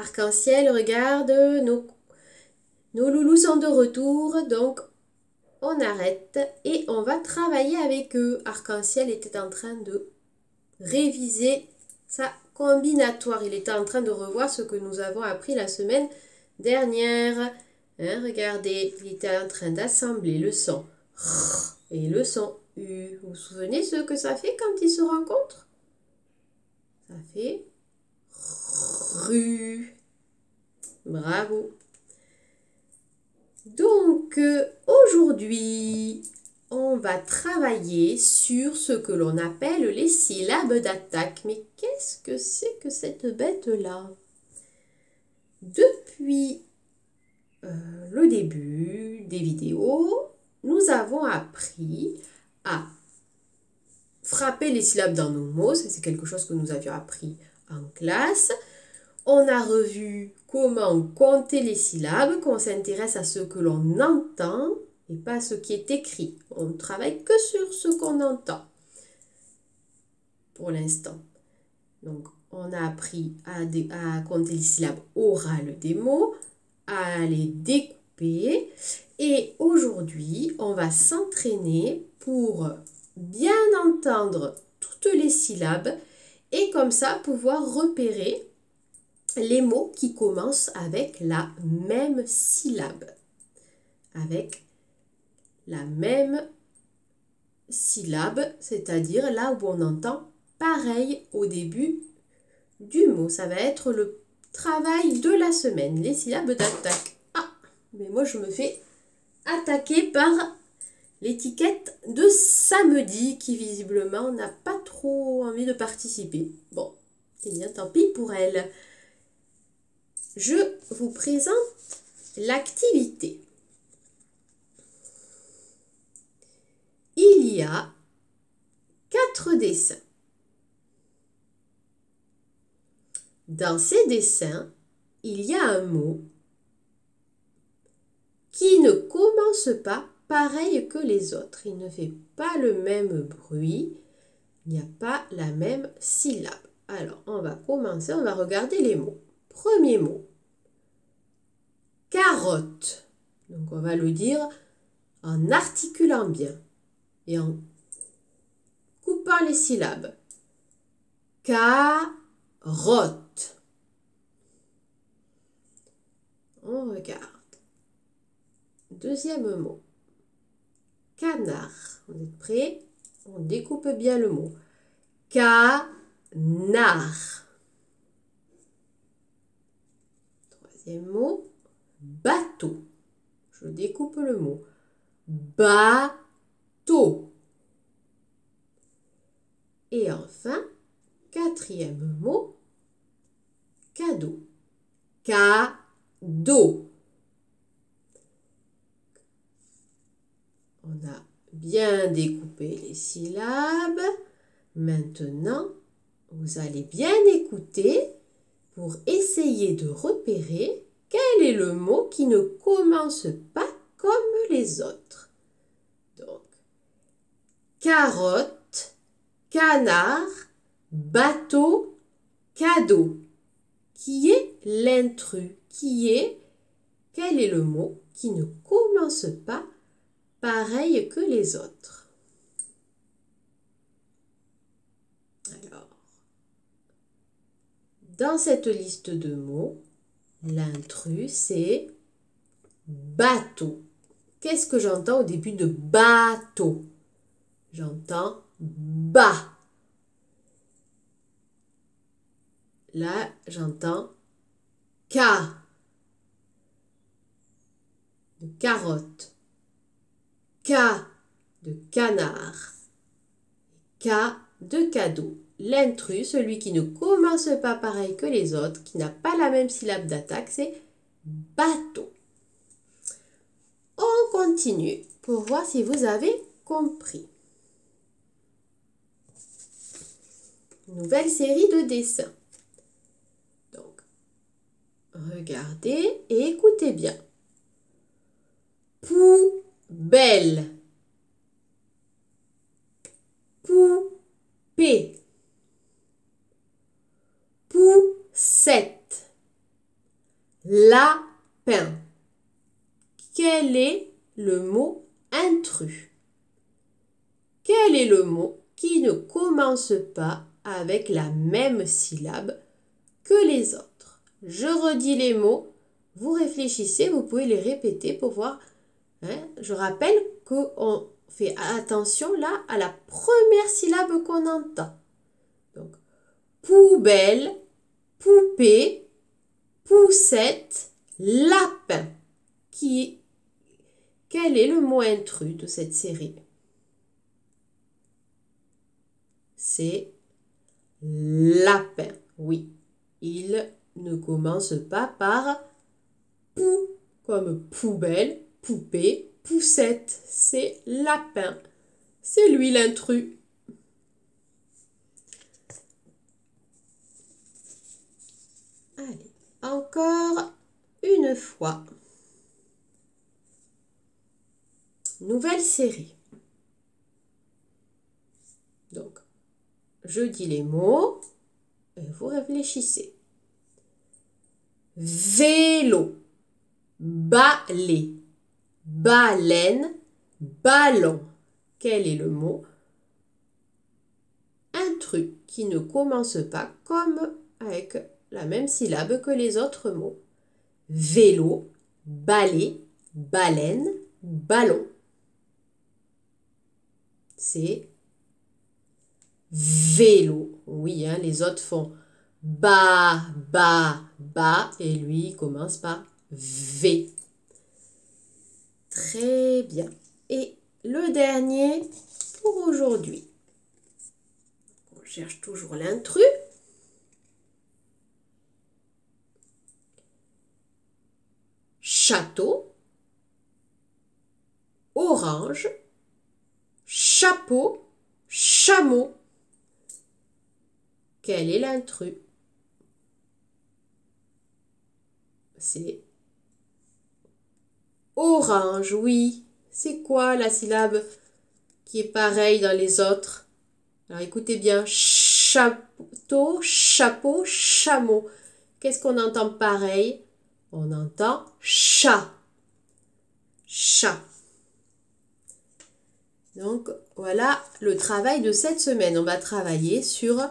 Arc-en-ciel, regarde, nos loulous sont de retour, donc on arrête et on va travailler avec eux. Arc-en-ciel était en train de réviser sa combinatoire. Il était en train de revoir ce que nous avons appris la semaine dernière. Hein, regardez, il était en train d'assembler le son R et le son U. Vous vous souvenez ce que ça fait quand ils se rencontrent? Ça fait rue. Bravo. Donc, aujourd'hui, on va travailler sur ce que l'on appelle les syllabes d'attaque. Mais qu'est-ce que c'est que cette bête-là? Depuis le début des vidéos, nous avons appris à frapper les syllabes dans nos mots. C'est quelque chose que nous avions appris en classe. On a revu comment compter les syllabes, qu'on s'intéresse à ce que l'on entend et pas à ce qui est écrit. On ne travaille que sur ce qu'on entend pour l'instant. Donc, on a appris à compter les syllabes orales des mots, à les découper. Et aujourd'hui, on va s'entraîner pour bien entendre toutes les syllabes et comme ça pouvoir repérer les mots qui commencent avec la même syllabe. Avec la même syllabe, c'est-à-dire là où on entend pareil au début du mot. Ça va être le travail de la semaine, les syllabes d'attaque. Ah, mais moi je me fais attaquer par l'étiquette de samedi qui visiblement n'a pas trop envie de participer. Bon, eh bien tant pis pour elle. Je vous présente l'activité. Il y a 4 dessins. Dans ces dessins, il y a un mot qui ne commence pas pareil que les autres. Il ne fait pas le même bruit, il n'y a pas la même syllabe. Alors, on va commencer, on va regarder les mots. Premier mot, carotte. Donc, on va le dire en articulant bien et en coupant les syllabes. Carotte. On regarde. Deuxième mot. Canard. Vous êtes prêts? On découpe bien le mot. Canard. Troisième mot. Bateau. Je découpe le mot. Bateau. Et enfin, quatrième mot. Cadeau. Cadeau. On a bien découpé les syllabes. Maintenant, vous allez bien écouter pour essayer de repérer quel est le mot qui ne commence pas comme les autres. Donc, carotte, canard, bateau, cadeau. Qui est l'intrus? Quel est le mot qui ne commence pas pareil que les autres? Alors, dans cette liste de mots, l'intrus, c'est bateau. Qu'est-ce que j'entends au début de bateau? J'entends bas. Là, j'entends ca de carotte, ca de canard, ca de cadeau. L'intrus, celui qui ne commence pas pareil que les autres, qui n'a pas la même syllabe d'attaque, c'est bateau. On continue pour voir si vous avez compris. Nouvelle série de dessins. Donc, regardez et écoutez bien. Poubelle. Poupée. Poussette. lapin. Quel est le mot intrus? Quel est le mot qui ne commence pas avec la même syllabe que les autres? Je redis les mots, vous réfléchissez, vous pouvez les répéter pour voir. Je rappelle qu'on fait attention là à la première syllabe qu'on entend. Donc, poubelle, poupée, poussette, lapin. Quel est le mot intrus de cette série? C'est lapin. Oui, il ne commence pas par pou, comme poubelle, poupée, poussette. C'est lapin. C'est lui l'intrus. Allez, encore une fois. Nouvelle série. Donc, je dis les mots et vous réfléchissez. Vélo, balai, baleine, ballon. Quel est le mot intrus qui ne commence pas comme avec la même syllabe que les autres mots? Vélo, balai, baleine, ballon. C'est vélo. Oui, hein, les autres font ba, ba, ba, et lui il commence par V. Très bien. Et le dernier pour aujourd'hui. On cherche toujours l'intrus. Château, orange, chapeau, chameau. Quel est l'intrus? C'est orange, oui. C'est quoi la syllabe qui est pareille dans les autres? Alors écoutez bien, château, chapeau, chameau. Qu'est-ce qu'on entend pareil? On entend chat. Chat. Donc voilà le travail de cette semaine. On va travailler sur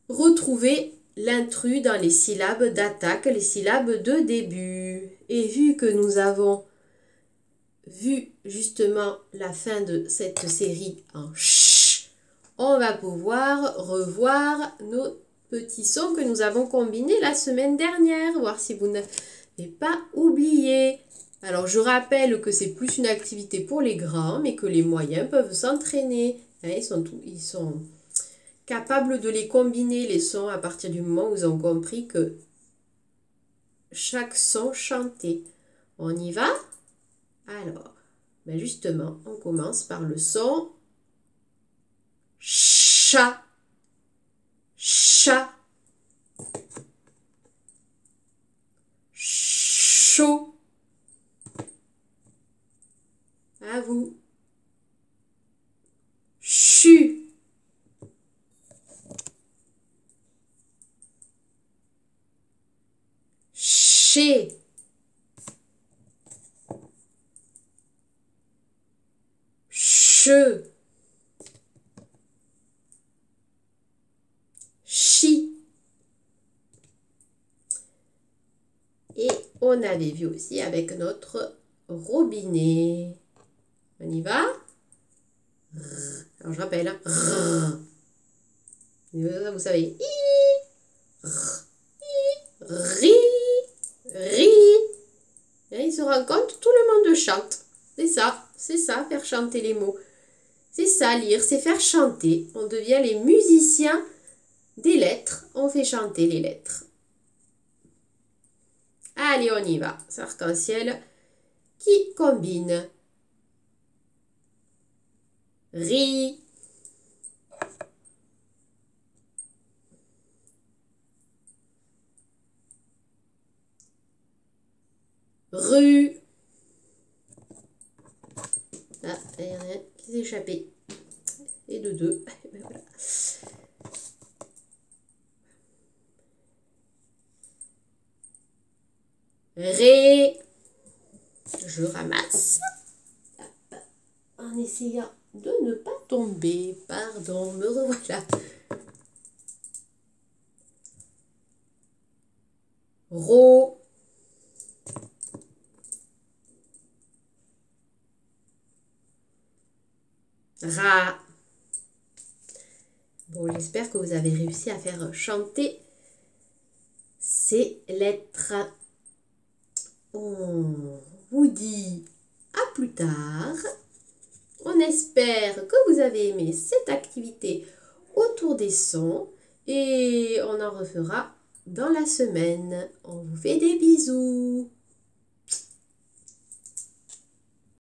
retrouver l'intrus dans les syllabes d'attaque, les syllabes de début. Et vu que nous avons vu justement la fin de cette série en ch, on va pouvoir revoir nos petits sons que nous avons combinés la semaine dernière, voir si vous n'avez pas oublié. Alors je rappelle que c'est plus une activité pour les grands, mais que les moyens peuvent s'entraîner. Ils sont capables de les combiner, les sons, à partir du moment où ils ont compris que chaque son chantait. On y va? Alors, justement, on commence par le son chat. Chat. Chaud. À vous. Chu. Chez. Che. Chi. Et on avait vu aussi avec notre robinet. On y va? Alors je rappelle, hein. Vous savez, ri, ri. Et il se rend compte, tout le monde chante. C'est ça, faire chanter les mots. C'est ça, lire, c'est faire chanter. On devient les musiciens des lettres. On fait chanter les lettres. Allez, on y va. C'est arc-en-ciel qui combine. Ri. Rue. Ah, il y en a un qui s'est échappé. Et de deux. Ben voilà. Ré. Je ramasse en essayant de ne pas tomber. Pardon, me revoilà. Ro. Ra. Bon, j'espère que vous avez réussi à faire chanter ces lettres. On vous dit à plus tard. On espère que vous avez aimé cette activité autour des sons et on en refera dans la semaine. On vous fait des bisous.